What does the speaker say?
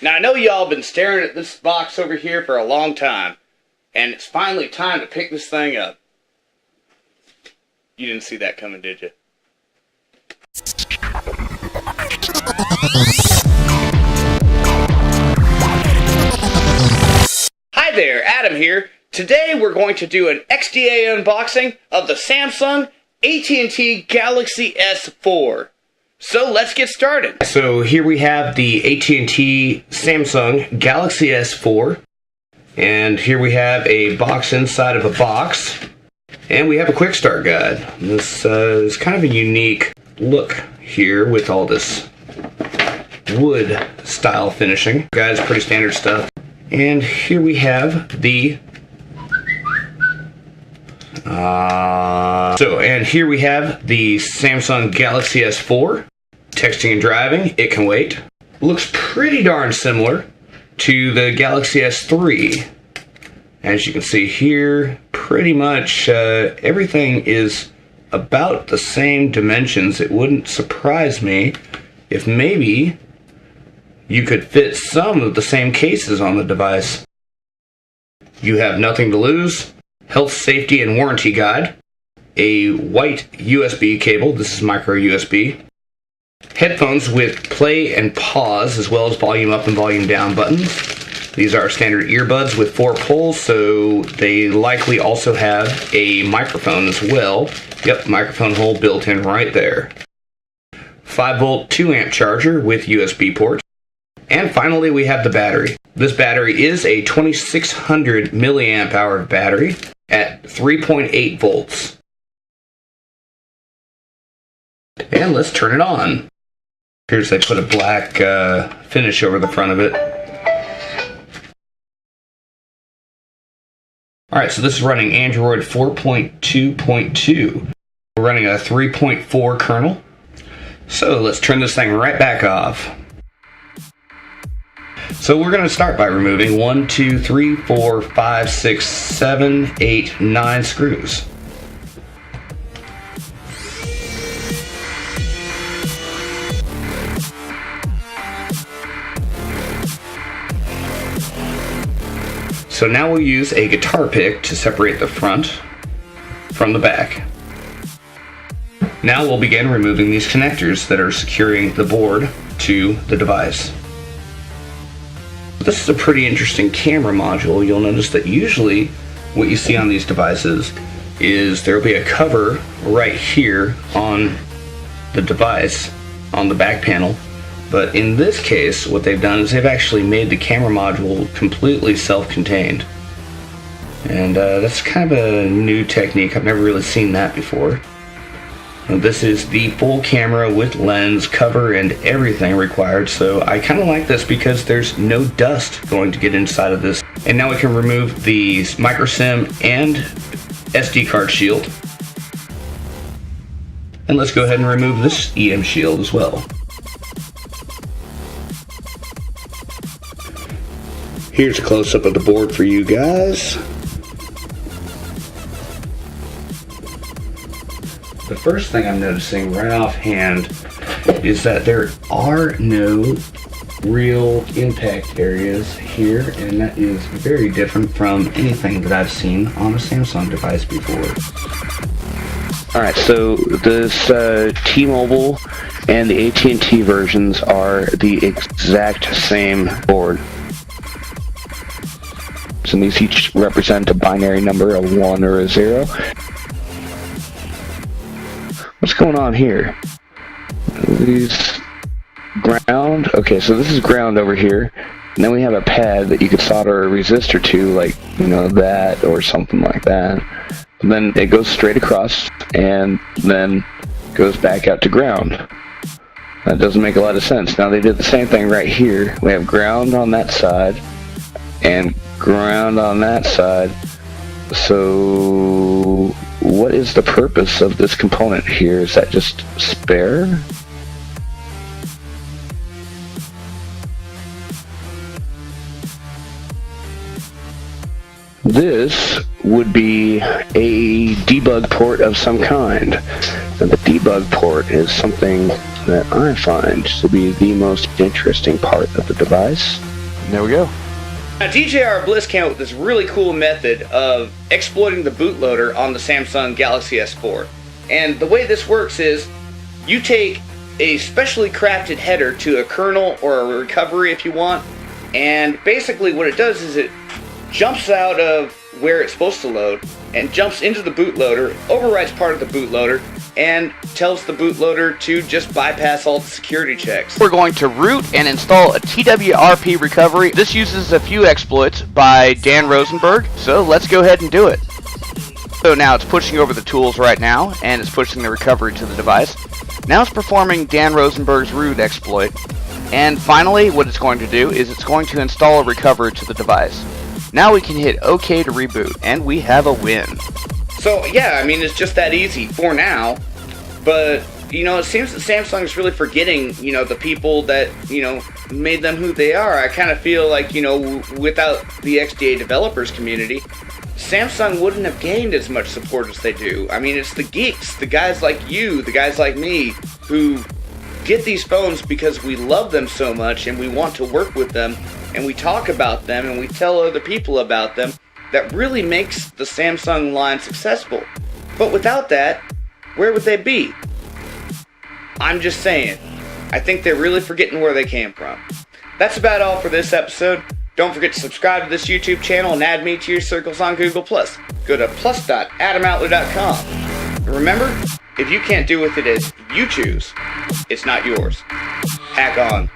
Now I know y'all been staring at this box over here for a long time, and it's finally time to pick this thing up. You didn't see that coming, did you? Hi there, Adam here. Today we're going to do an XDA unboxing of the Samsung AT&T Galaxy S4. So let's get started. So here we have the AT&T Samsung Galaxy S4. And here we have a box inside of a box. And we have a quick start guide. This is kind of a unique look here with all this wood style finishing. Guys, pretty standard stuff. And here we have the here we have the Samsung Galaxy S4. Texting and driving, it can wait. Looks pretty darn similar to the Galaxy S3. As you can see here, pretty much everything is about the same dimensions. It wouldn't surprise me if maybe you could fit some of the same cases on the device. You have nothing to lose, health, safety, and warranty guide, a white USB cable, this is micro USB, headphones with play and pause, as well as volume up and volume down buttons. These are standard earbuds with 4 poles, so they likely also have a microphone as well. Yep, microphone hole built in right there. 5-volt 2-amp charger with USB port. And finally, we have the battery. This battery is a 2600 milliamp hour battery at 3.8 volts. And let's turn it on. Here's they put a black finish over the front of it. Alright, so this is running Android 4.2.2. We're running a 3.4 kernel. So let's turn this thing right back off. So we're going to start by removing 1, 2, 3, 4, 5, 6, 7, 8, 9 screws. So now we'll use a guitar pick to separate the front from the back. Now we'll begin removing these connectors that are securing the board to the device. This is a pretty interesting camera module. You'll notice that usually what you see on these devices is there will be a cover right here on the device on the back panel. But in this case, what they've done is they've actually made the camera module completely self-contained. And that's kind of a new technique. I've never really seen that before. And this is the full camera with lens, cover, and everything required. So I kind of like this because there's no dust going to get inside of this. And now we can remove the micro SIM and SD card shield. And let's go ahead and remove this EM shield as well. Here's a close-up of the board for you guys. The first thing I'm noticing right offhand is that there are no real impact areas here, and that is very different from anything that I've seen on a Samsung device before. Alright, so this T-Mobile and the AT&T versions are the exact same board. And these each represent a binary number, a 1 or a 0. What's going on here? These ground? Okay, so this is ground over here. And then we have a pad that you could solder a resistor to, like, you know, that or something like that. And then it goes straight across and then goes back out to ground. That doesn't make a lot of sense. Now they did the same thing right here. We have ground on that side and ground on that side. So what is the purpose of this component here? Is that just spare? This would be a debug port of some kind. And the debug port is something that I find to be the most interesting part of the device. And there we go. Now, DJR Bliss came up with this really cool method of exploiting the bootloader on the Samsung Galaxy S4. And the way this works is you take a specially crafted header to a kernel or a recovery if you want, and basically what it does is it jumps out of where it's supposed to load and jumps into the bootloader, overrides part of the bootloader, and tells the bootloader to just bypass all the security checks. We're going to root and install a TWRP recovery. This uses a few exploits by Dan Rosenberg, so let's go ahead and do it. So now it's pushing over the tools right now, and it's pushing the recovery to the device. Now it's performing Dan Rosenberg's root exploit. And finally, what it's going to do is it's going to install a recovery to the device. Now we can hit OK to reboot, and we have a win. So yeah, I mean, it's just that easy for now. But, you know, it seems that Samsung's really forgetting, you know, the people that, you know, made them who they are. I kind of feel like, you know, without the XDA developers community, Samsung wouldn't have gained as much support as they do. I mean, it's the geeks, the guys like you, the guys like me, who get these phones because we love them so much and we want to work with them and we talk about them and we tell other people about them, that really makes the Samsung line successful. But without that, where would they be? I'm just saying. I think they're really forgetting where they came from. That's about all for this episode. Don't forget to subscribe to this YouTube channel and add me to your circles on Google+. Go to plus.adamoutler.com. And remember, if you can't do with it as you choose, it's not yours. Hack on.